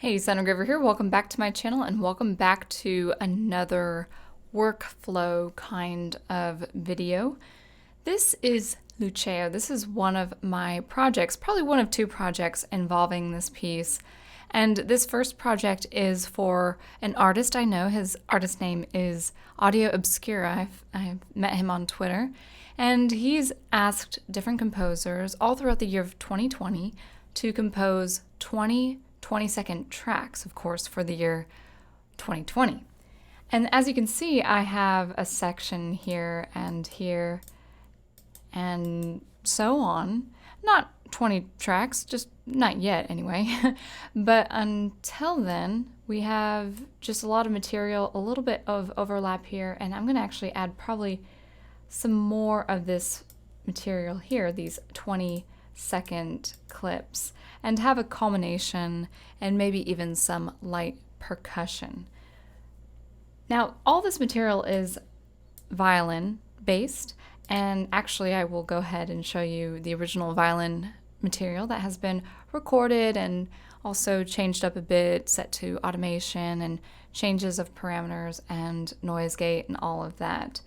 Hey, Engraver here. Welcome back to my channel and welcome back to another workflow kind of video. This is Luceo. This is one of my projects, probably one of two projects involving this piece. And this first project is for an artist I know. His artist name is Obscura. I've met him on Twitter. And he's asked different composers all throughout the year of 2020 to compose 20-second tracks, of course, for the year 2020. And as you can see, I have a section here and so on. Not 20 tracks, just not yet anyway. But until then, we have just a lot of material, a little bit of overlap here, and I'm going to actually add probably some more of this material here, these 20-second clips, and have a culmination and maybe even some light percussion. Now, all this material is violin based, and actually I will go ahead and show you the original violin material that has been recorded and also changed up a bit, set to automation and changes of parameters and noise gate and all of that.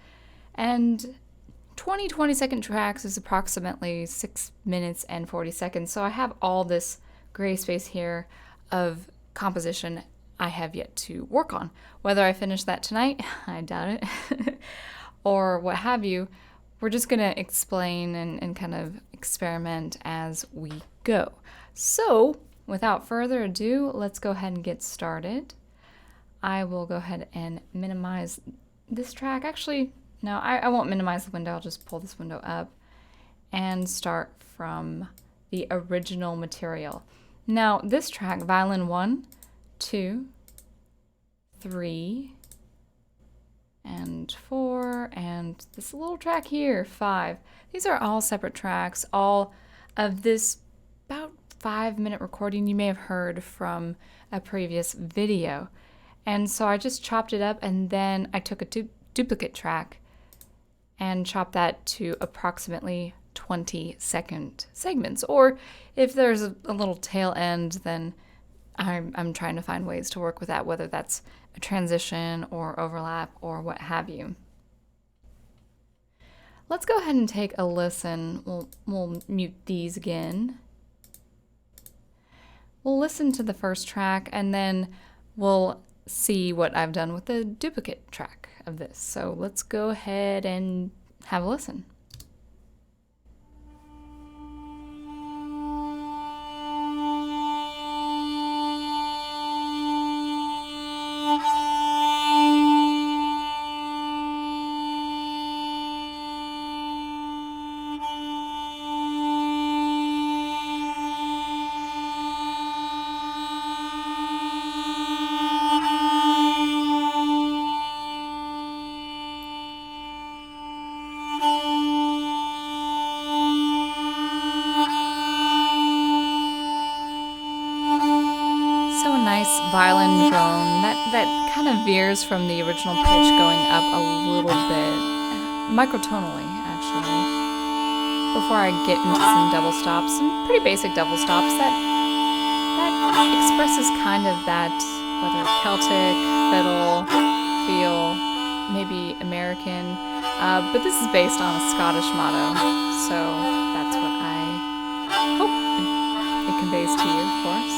And 20-second tracks is approximately 6 minutes and 40 seconds. So I have all this gray space here of composition I have yet to work on. Whether I finish that tonight, I doubt it, or what have you, we're just going to explain and kind of experiment as we go. So without further ado, let's go ahead and get started. I will go ahead and minimize this track. Actually, no, I won't minimize the window. I'll just pull this window up and start from the original material. Now, this track, violin 1, 2, 3, and 4, and this little track here, 5. These are all separate tracks, all of this about 5-minute recording you may have heard from a previous video. And so I just chopped it up, and then I took a duplicate track and chop that to approximately 20-second segments. Or if there's a little tail end, then I'm trying to find ways to work with that, whether that's a transition or overlap or what have you. Let's go ahead and take a listen. We'll mute these again. We'll listen to the first track and then we'll see what I've done with the duplicate track of this. So let's go ahead and have a listen. Violin drone that kind of veers from the original pitch, going up a little bit microtonally actually, before I get into some double stops, some pretty basic double stops that expresses kind of that, whether Celtic fiddle feel, maybe American, but this is based on a Scottish motto, so that's what I hope it conveys to you, of course.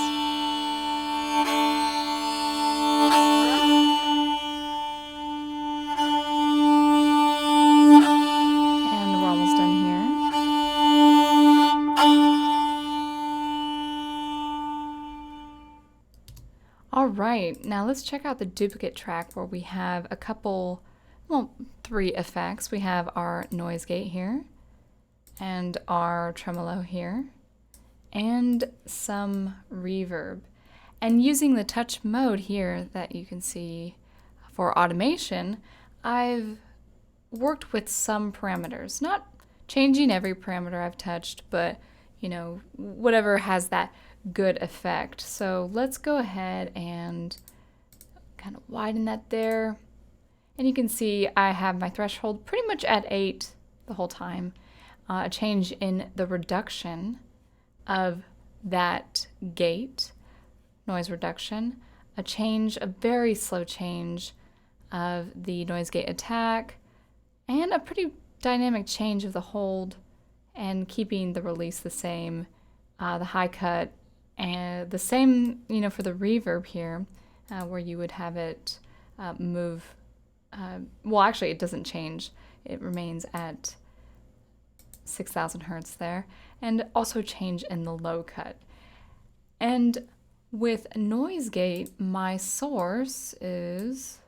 Alright, now let's check out the duplicate track where we have a couple, well, 3 effects. We have our noise gate here, and our tremolo here, and some reverb. And using the touch mode here that you can see for automation, I've worked with some parameters. Not changing every parameter I've touched, but you know, whatever has that good effect. So let's go ahead and kind of widen that there. And you can see I have my threshold pretty much at 8 the whole time. A change in the reduction of that gate noise reduction, a very slow change of the noise gate attack, and a pretty dynamic change of the hold, and keeping the release the same, the high cut, and the same, for the reverb here, where you would have it move. Well, actually, it doesn't change. It remains at 6,000 hertz there, and also change in the low cut. And with noise gate, my source is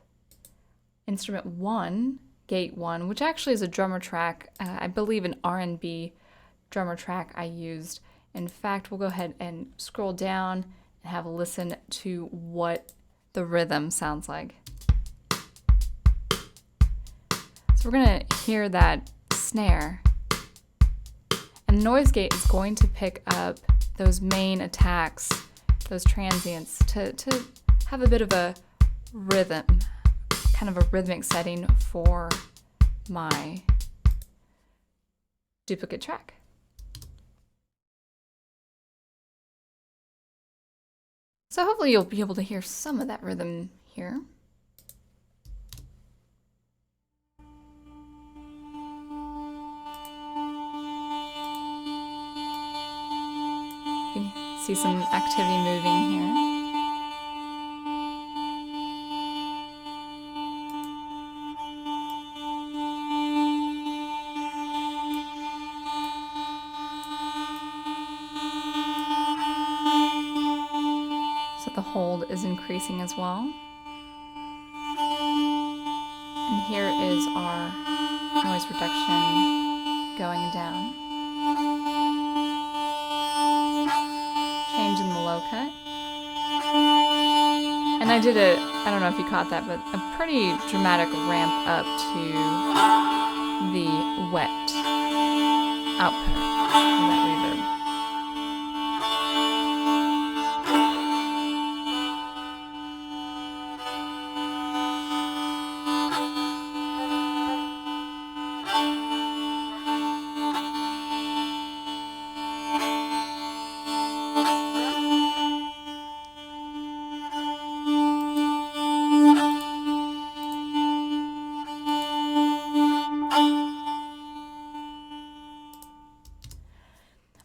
instrument 1, gate 1, which actually is a drummer track. I believe an R&B drummer track I used. In fact, we'll go ahead and scroll down and have a listen to what the rhythm sounds like. So we're going to hear that snare. And noise gate is going to pick up those main attacks, those transients, to have a bit of a rhythm, kind of a rhythmic setting for my duplicate track. So hopefully you'll be able to hear some of that rhythm here. You can see some activity moving here. So the hold is increasing as well. And here is our noise reduction going down. Change in the low cut. And I did I don't know if you caught that, but a pretty dramatic ramp up to the wet output of that reverb.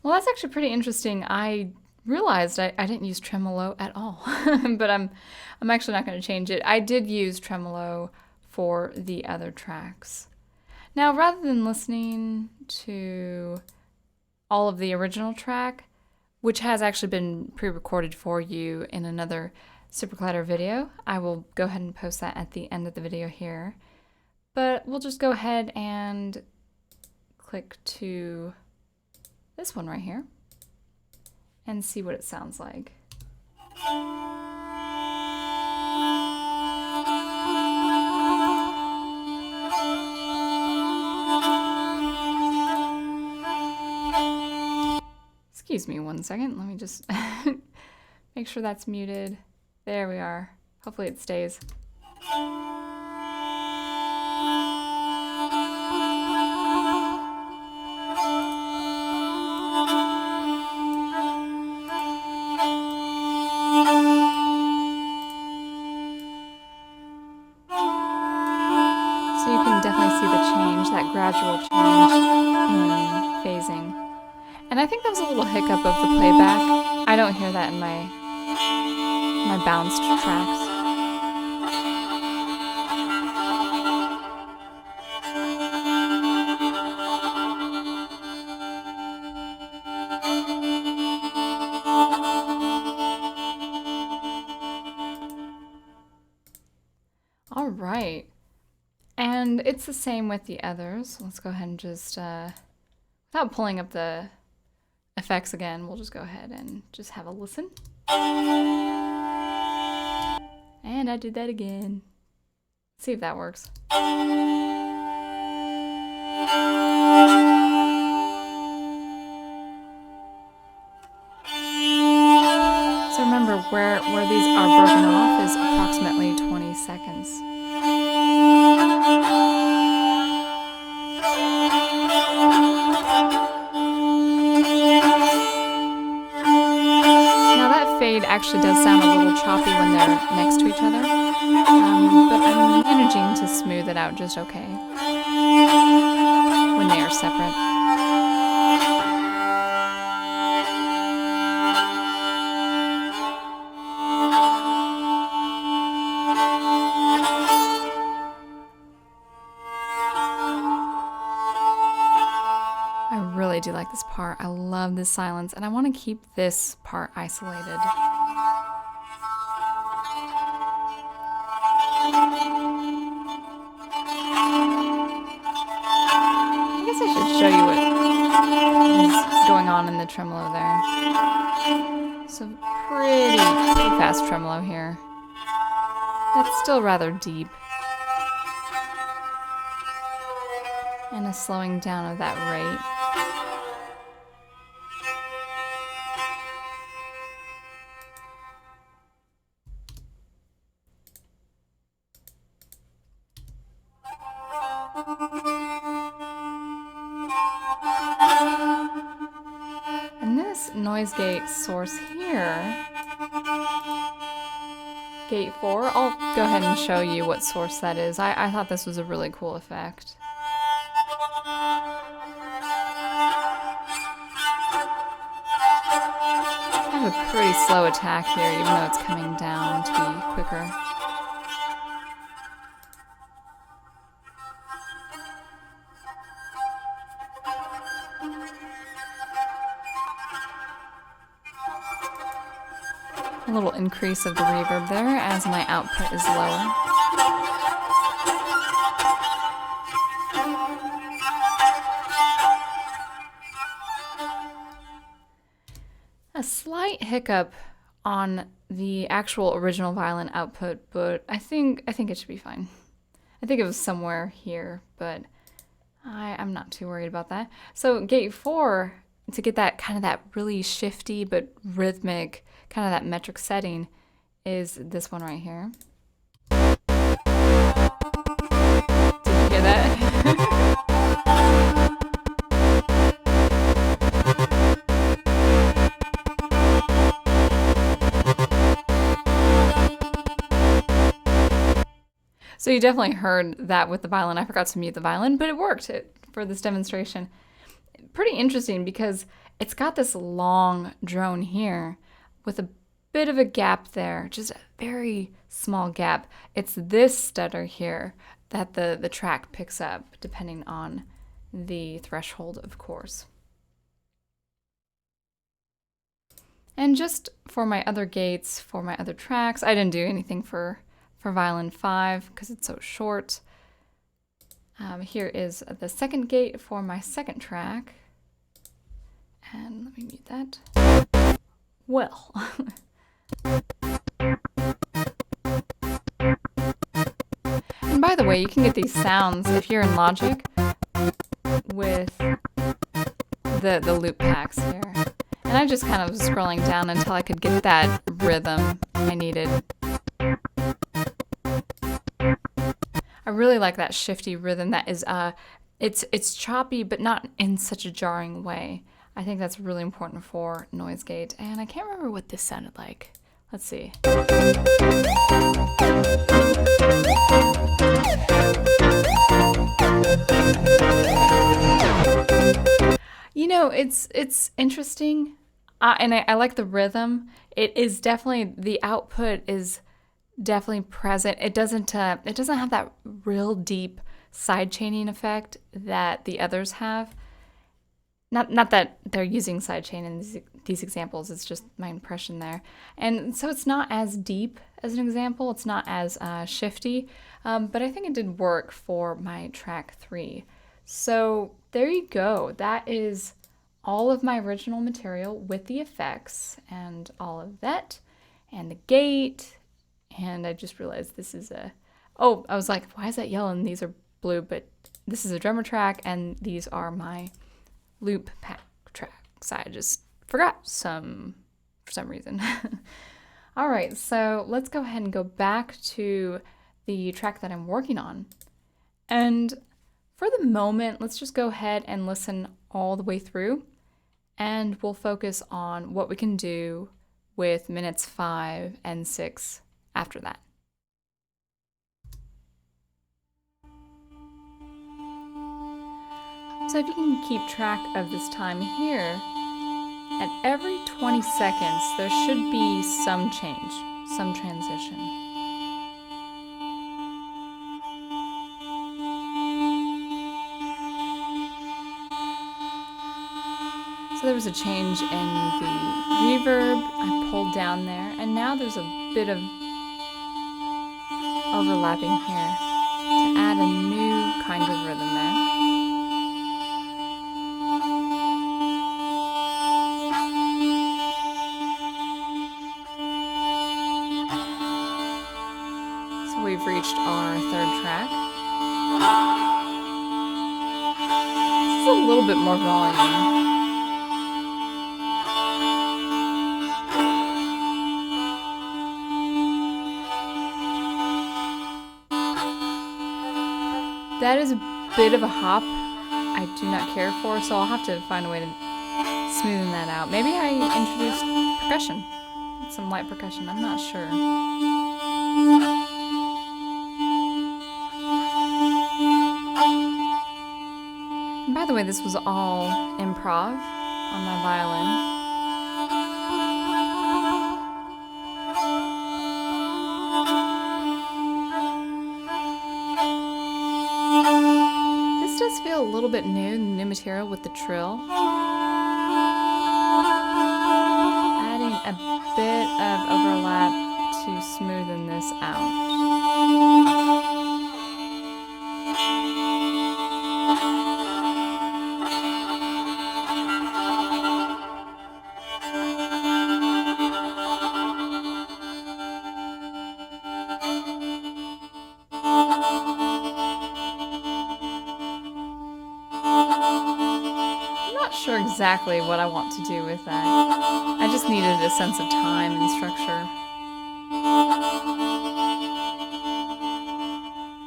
Well, that's actually pretty interesting. I realized I didn't use tremolo at all, but I'm actually not going to change it. I did use tremolo for the other tracks. Now, rather than listening to all of the original track, which has actually been pre-recorded for you in another SuperCollider video, I will go ahead and post that at the end of the video here. But we'll just go ahead and click to this one right here and see what it sounds like. Excuse me one second, let me just make sure that's muted. There we are. Hopefully it stays. So you can definitely see the change, that gradual change in phasing. And I think that was a little hiccup of the playback. I don't hear that in my bounced tracks. All right. And it's the same with the others. Let's go ahead and just, without pulling up the effects again, we'll just go ahead and just have a listen. And I did that again. See if that works. So remember, where these are broken off is approximately 20 seconds. actually does sound a little choppy when they're next to each other, but I'm managing to smooth it out just okay when they are separate. I really do like this part. I love this silence, and I want to keep this part isolated. I guess I should show you what is going on in the tremolo there. So pretty fast tremolo here. That's still rather deep. And a slowing down of that rate. And this noise gate source here, gate 4, I'll go ahead and show you what source that is. I thought this was a really cool effect. I have a pretty slow attack here, even though it's coming down to be quicker. A little increase of the reverb there as my output is lower. A slight hiccup on the actual original violin output, but I think it should be fine. I think it was somewhere here, but I'm not too worried about that. So gate 4, to get that kind of that really shifty but rhythmic, kind of that metric setting, is this one right here. Did you hear that? So you definitely heard that with the violin. I forgot to mute the violin, but it worked for this demonstration. Pretty interesting because it's got this long drone here with a bit of a gap there, just a very small gap. It's this stutter here that the track picks up, depending on the threshold, of course. And just for my other gates, for my other tracks, I didn't do anything for violin 5 because it's so short. Here is the second gate for my second track. And let me mute that. Well. And by the way, you can get these sounds if you're in Logic with the loop packs here. And I just kind of was scrolling down until I could get that rhythm I needed. I really like that shifty rhythm that is, it's choppy, but not in such a jarring way. I think that's really important for noise gate. And I can't remember what this sounded like. Let's see. You know, it's interesting, and I like the rhythm. It is definitely, the output is definitely present. It doesn't have that real deep side chaining effect that the others have. Not that they're using side chain in these examples, it's just my impression there. And so it's not as deep as an example, it's not as shifty, but I think it did work for my track 3. So there you go. That is all of my original material with the effects and all of that, and the gate. And I just realized this is oh, I was like, why is that yellow and these are blue? But this is a drummer track and these are my loop pack tracks. I just forgot for some reason. All right, so let's go ahead and go back to the track that I'm working on. And for the moment, let's just go ahead and listen all the way through, and we'll focus on what we can do with minutes 5 and 6 after that. So if you can keep track of this time here, at every 20 seconds there should be some change, some transition. So there was a change in the reverb. I pulled down there, and now there's a bit of overlapping here to add a new kind of rhythm there. So we've reached our third track. This is a little bit more volume. That is a bit of a hop I do not care for, so I'll have to find a way to smoothen that out. Maybe I introduced percussion, some light percussion, I'm not sure. And by the way, this was all improv on my violin. A little bit new material with the trill. Adding a bit of overlap to smoothen this out. Sure exactly what I want to do with that. I just needed a sense of time and structure.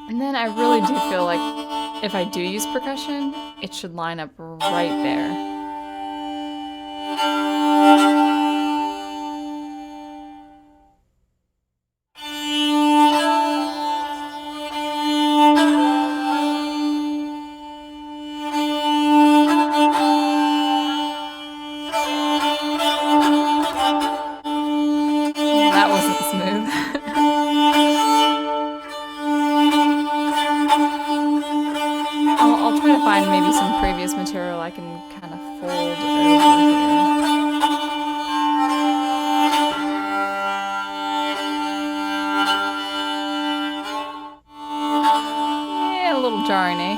And then I really do feel like if I do use percussion, it should line up right there. Maybe some previous material I can kind of fold over here. Yeah, a little jarring, eh?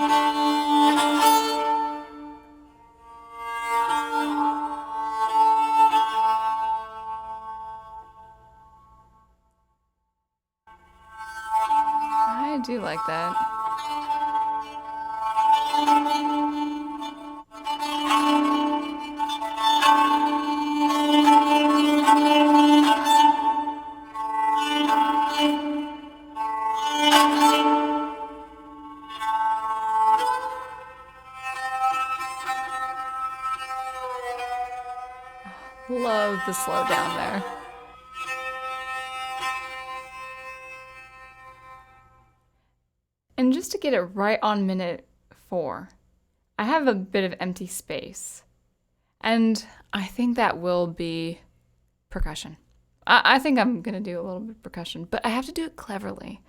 I do like that. Love the slow down there. And just to get it right on minute 4, I have a bit of empty space. And I think that will be percussion. I think I'm going to do a little bit of percussion, but I have to do it cleverly.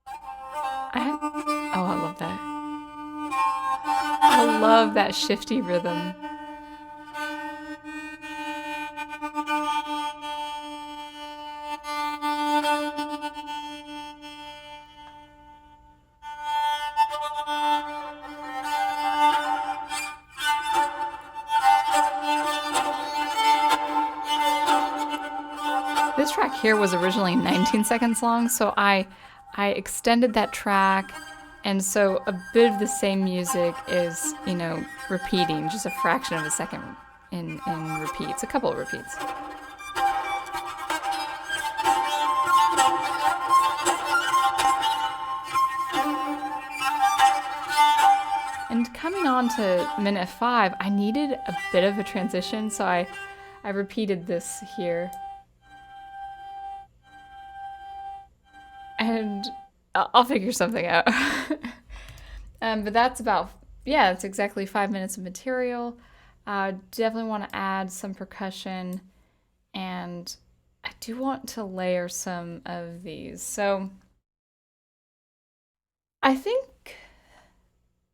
Oh, I love that. I love that shifty rhythm. This track here was originally 19 seconds long, so I extended that track, and so a bit of the same music is, you know, repeating, just a fraction of a second in repeats, a couple of repeats. And coming on to minute 5, I needed a bit of a transition, so I I repeated this here. And I'll figure something out. But that's about, yeah, that's exactly 5 minutes of material. Definitely want to add some percussion, and I do want to layer some of these. So I think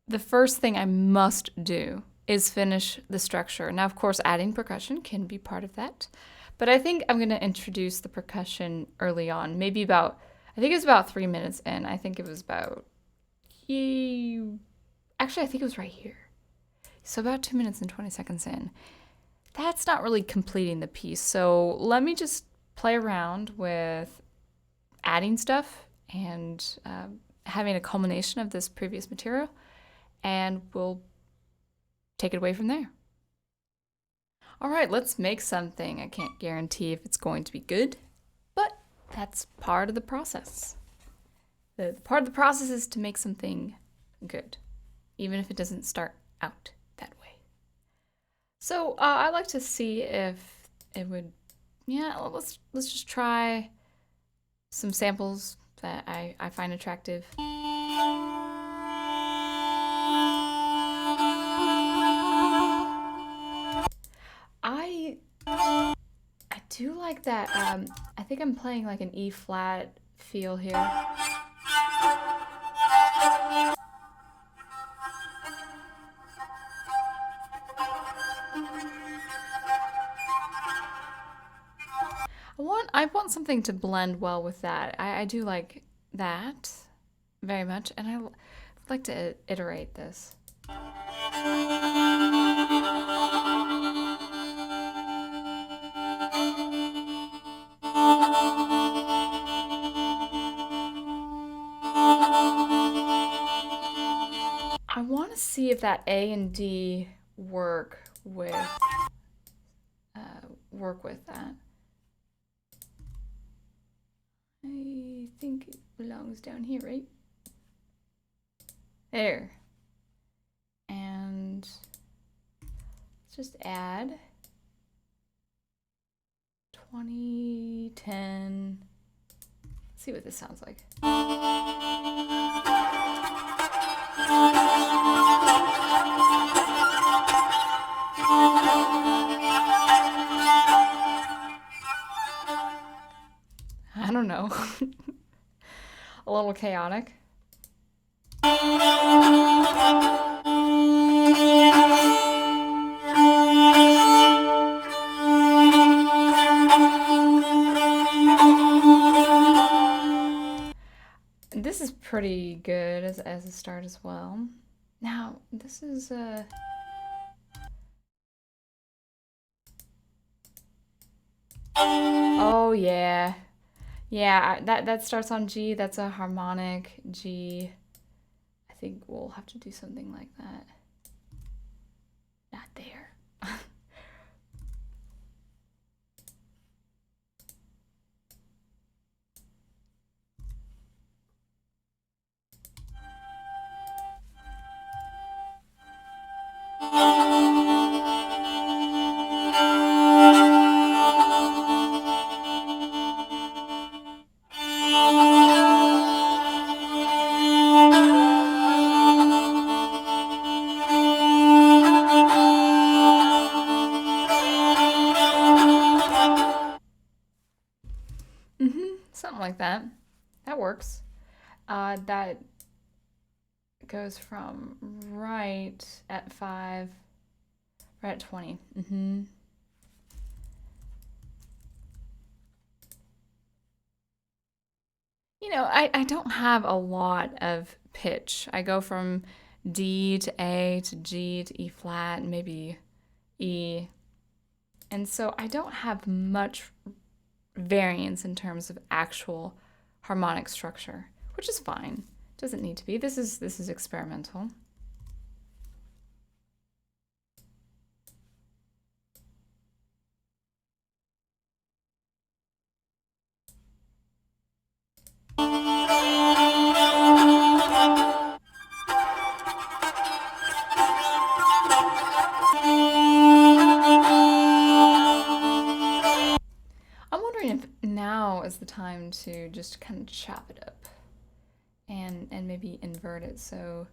the first thing I must do is finish the structure. Now, of course, adding percussion can be part of that, but I think I'm going to introduce the percussion early on, maybe about, I think it was about 3 minutes in. I think it was about, actually, I think it was right here. So about 2 minutes and 20 seconds in. That's not really completing the piece. So let me just play around with adding stuff and having a culmination of this previous material, and we'll take it away from there. All right, let's make something. I can't guarantee if it's going to be good, but that's part of the process. The part of the process is to make something good, even if it doesn't start out that way. So I'd like to see if it would, yeah, let's just try some samples that I find attractive. I do like that. I think I'm playing like an E flat feel here. I want something to blend well with that. I do like that very much, and I like to iterate this. I want to see if that A and D work with that. I think it belongs down here, right? There. And let's just add 20, 10. Let's see what this sounds like. I don't know. A little chaotic. This is pretty good as a start as well. Now, this is oh yeah. Yeah, that starts on G. That's a harmonic G. I think we'll have to do something like that. Not there. Something like that. That works. That goes from right at 5, right at 20. You know, I don't have a lot of pitch. I go from D to A to G to E flat, and maybe E. And so I don't have much variance in terms of actual harmonic structure, which is fine. Doesn't need to be. This is experimental. now is the time to just kind of chop it up and maybe invert it. So,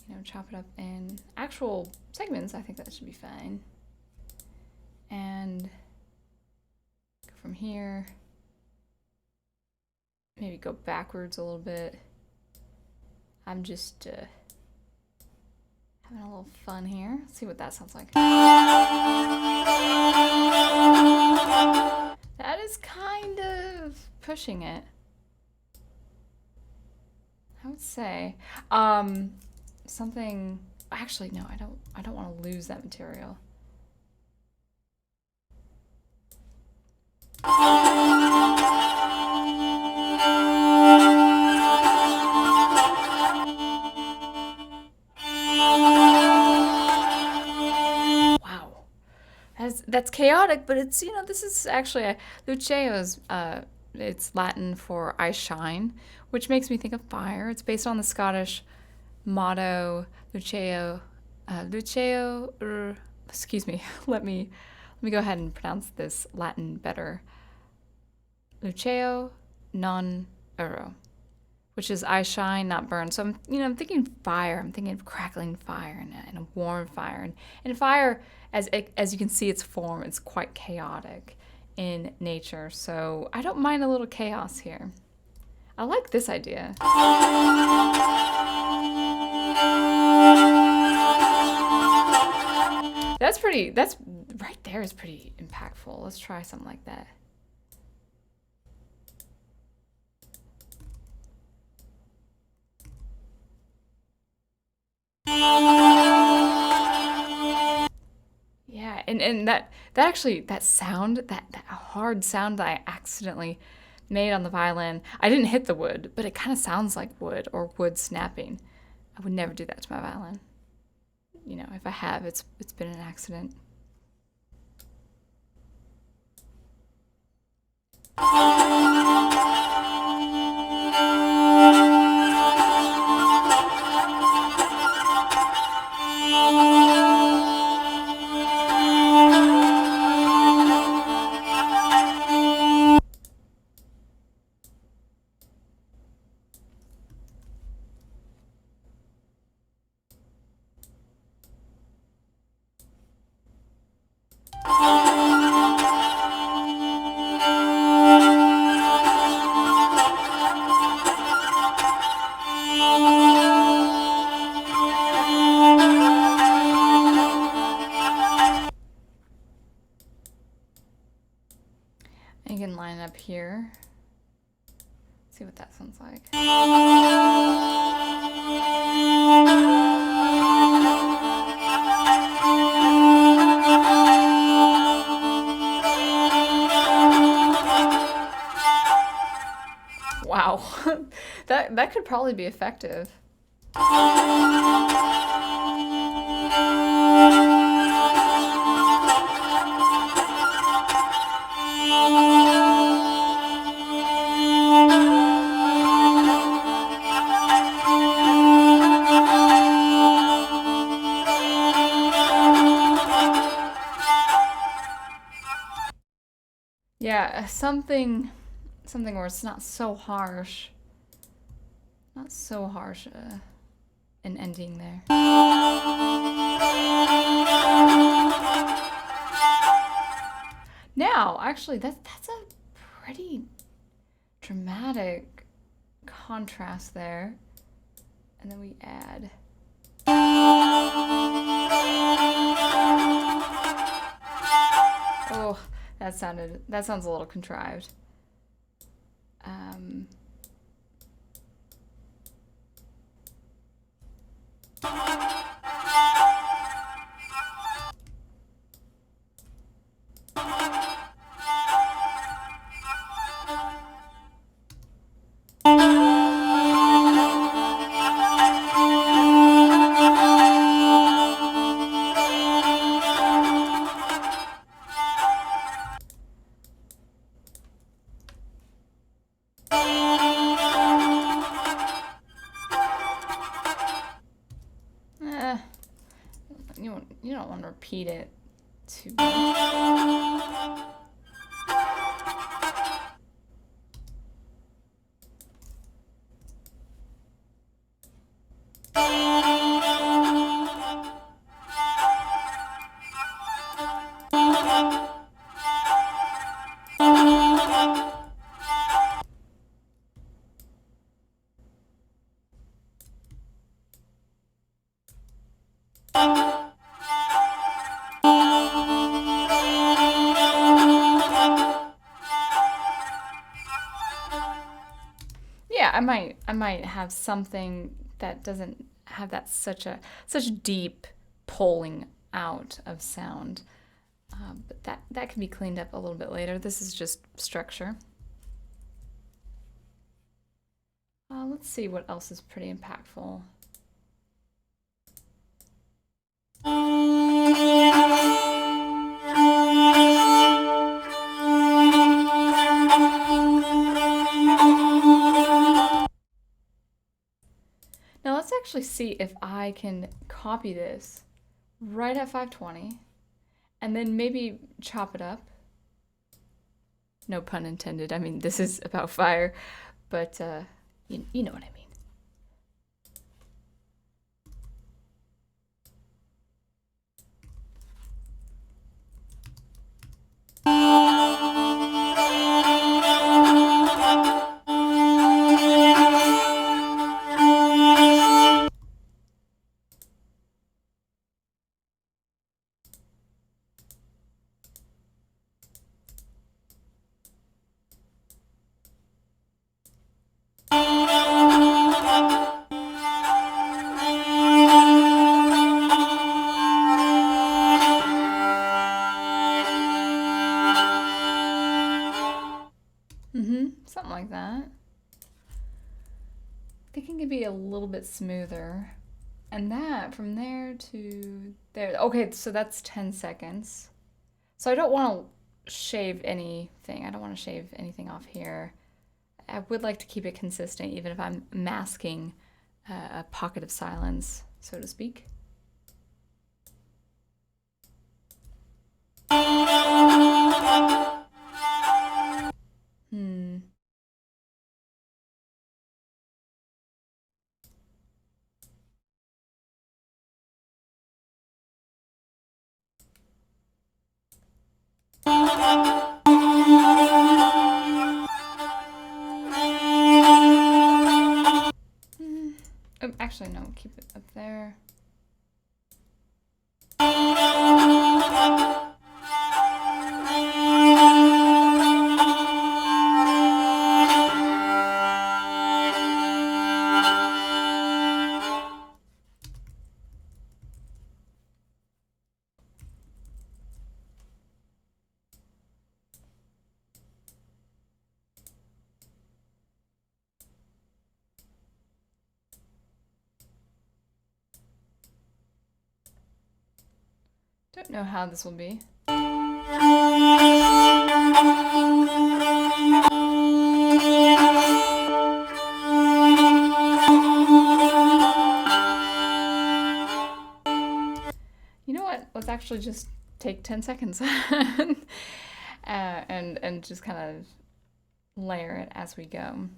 you know, chop it up in actual segments. I think that should be fine. And go from here, maybe go backwards a little bit. I'm just having a little fun here. Let's see what that sounds like. That is kind of pushing it, I would say. Something, actually, no, I don't want to lose that material. Wow. That's chaotic, but it's, you know, this is actually, Luceo's, it's Latin for I shine, which makes me think of fire. It's based on the Scottish motto, Luceo, excuse me, let me go ahead and pronounce this Latin better. Luceo non ero, which is I shine, not burn. So I'm thinking fire. I'm thinking of crackling fire and a warm fire. And fire, as you can see, its form, it's quite chaotic in nature. So I don't mind a little chaos here. I like this idea. That's right there is pretty impactful. Let's try something like that. Yeah, and that actually, that sound, that hard sound that I accidentally made on the violin, I didn't hit the wood, but it kind of sounds like wood or wood snapping. I would never do that to my violin. You know, if I have, it's been an accident. You can line it up here. See what that sounds like. Wow, that could probably be effective. Yeah, something where it's not so harsh. Not so harsh an ending there. Now, actually, that's a pretty dramatic contrast there. And then we add. Oh, that sounds a little contrived. You don't want to repeat it too much. Yeah, I might have something that doesn't have that such deep pulling out of sound. But that can be cleaned up a little bit later. This is just structure. Let's see what else is pretty impactful. Now let's actually see if I can copy this right at 520 and then maybe chop it up. No pun intended. I mean, this is about fire, but you know what I mean. Something like that. I think it could be a little bit smoother. And that from there to there. Okay, so that's 10 seconds. So I don't want to shave anything. I don't want to shave anything off here. I would like to keep it consistent, even if I'm masking a pocket of silence, so to speak. Actually, no, keep it up there. Don't know how this will be. You know what? Let's actually just take 10 seconds and just kind of layer it as we go.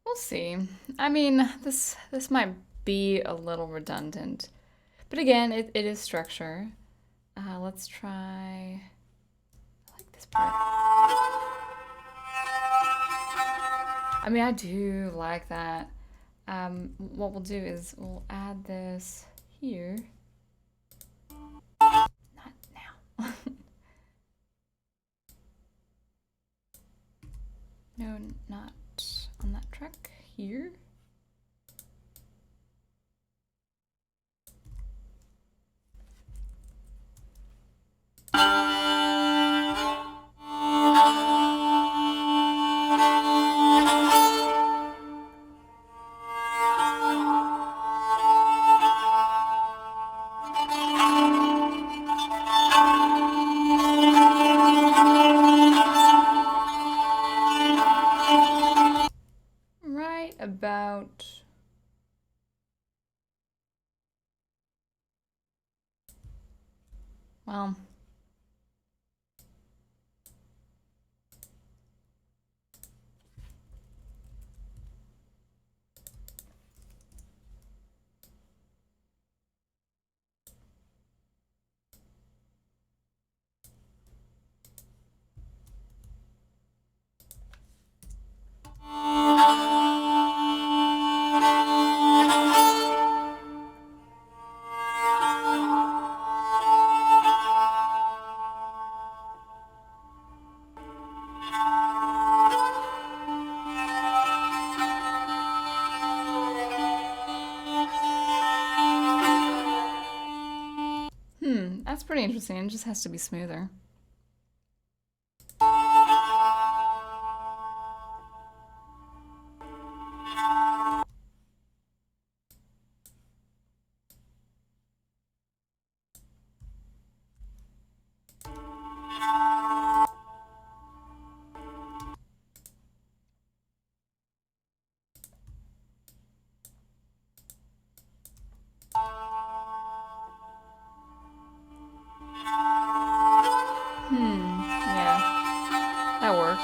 We'll see. I mean, this might be a little redundant, but again, it is structure. Let's try. I like this after it. I mean, I do like that. What we'll do is we'll add this here. Not now. No, not on that track here. Right about well, that's pretty interesting. It just has to be smoother. Yeah, that works.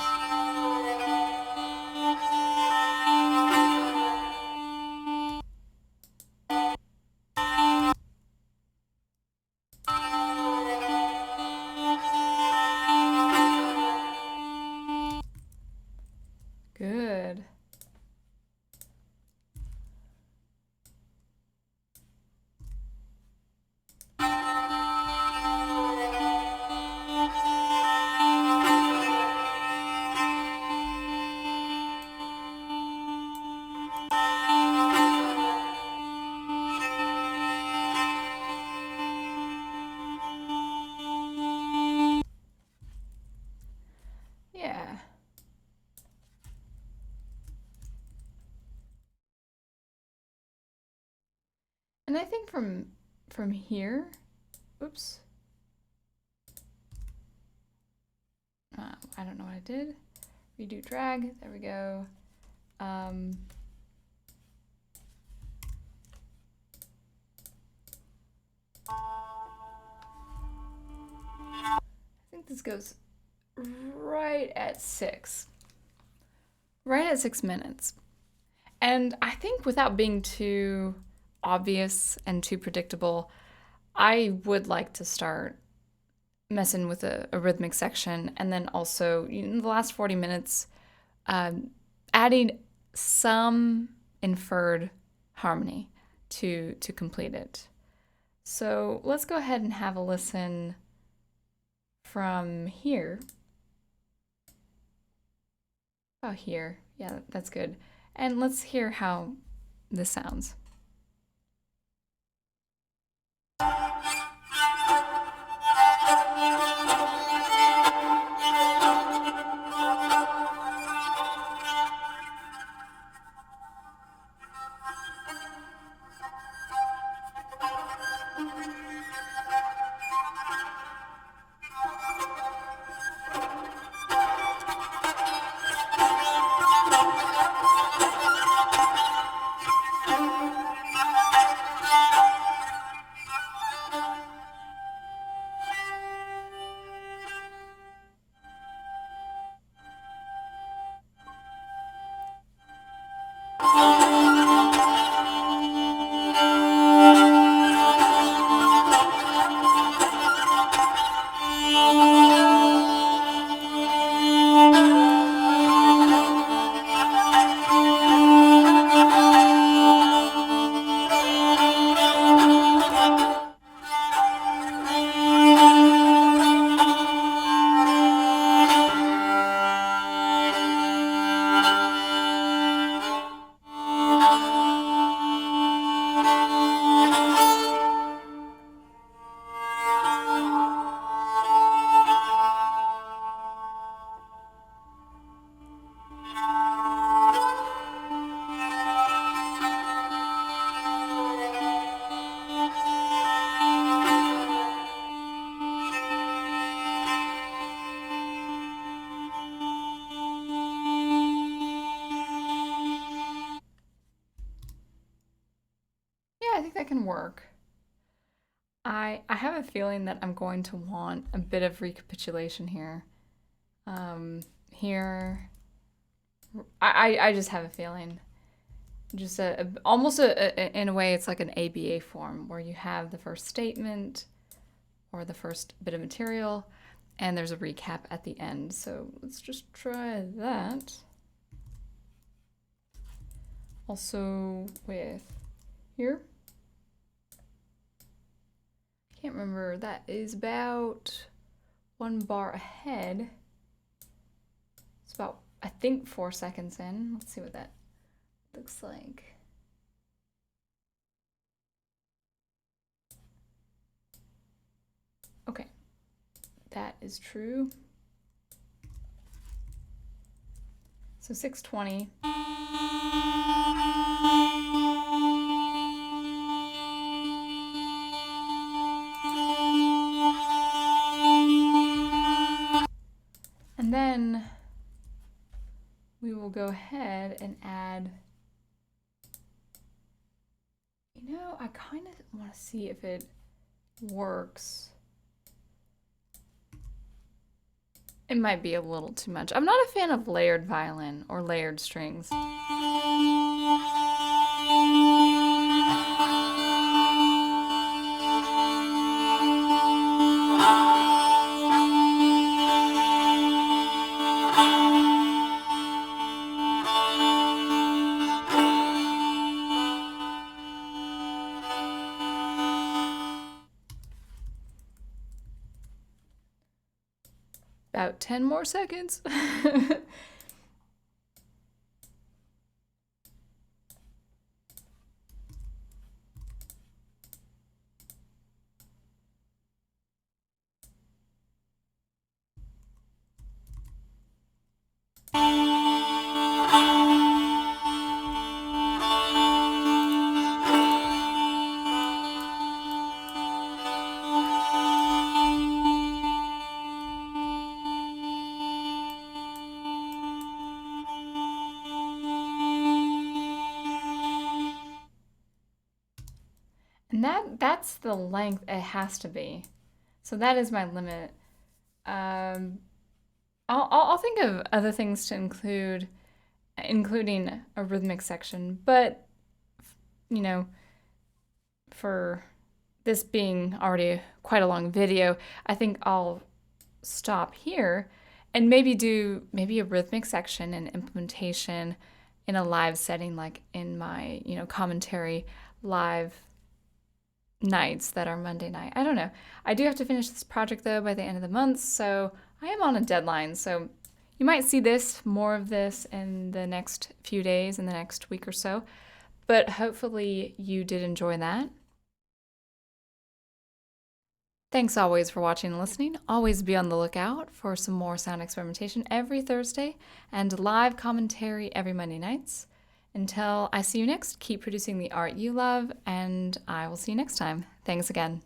Good. Yeah. And I think from here, oops. I don't know what I did. Redo drag. There we go. I think this goes right at 6. Right at 6 minutes. And I think without being too obvious and too predictable, I would like to start messing with a rhythmic section, and then also the last 40 minutes adding some inferred harmony to complete it. So let's go ahead and have a listen from here. Oh, here. Yeah, that's good. And let's hear how this sounds. work. I have a feeling that I'm going to want a bit of recapitulation here. I just have a feeling. Just almost in a way, it's like an ABA form where you have the first statement or the first bit of material, and there's a recap at the end. So let's just try that. Also with here. I can't remember, that is about 1 bar ahead. It's about, I think, 4 seconds in. Let's see what that looks like. Okay, that is true. So 6:20. And then we will go ahead and add, you know, I kind of want to see if it works. It might be a little too much. I'm not a fan of layered violin or layered strings. About 10 more seconds. And that's the length it has to be. So that is my limit. I'll think of other things to include, including a rhythmic section, but you know, for this being already quite a long video, I think I'll stop here and maybe do a rhythmic section and implementation in a live setting, like in my, you know, commentary live nights that are Monday night. I don't know. I do have to finish this project though by the end of the month, so I am on a deadline. So you might see more of this in the next few days, in the next week or so, but hopefully you did enjoy that. Thanks always for watching and listening. Always be on the lookout for some more sound experimentation every Thursday and live commentary every Monday nights. Until I see you next, keep producing the art you love, and I will see you next time. Thanks again.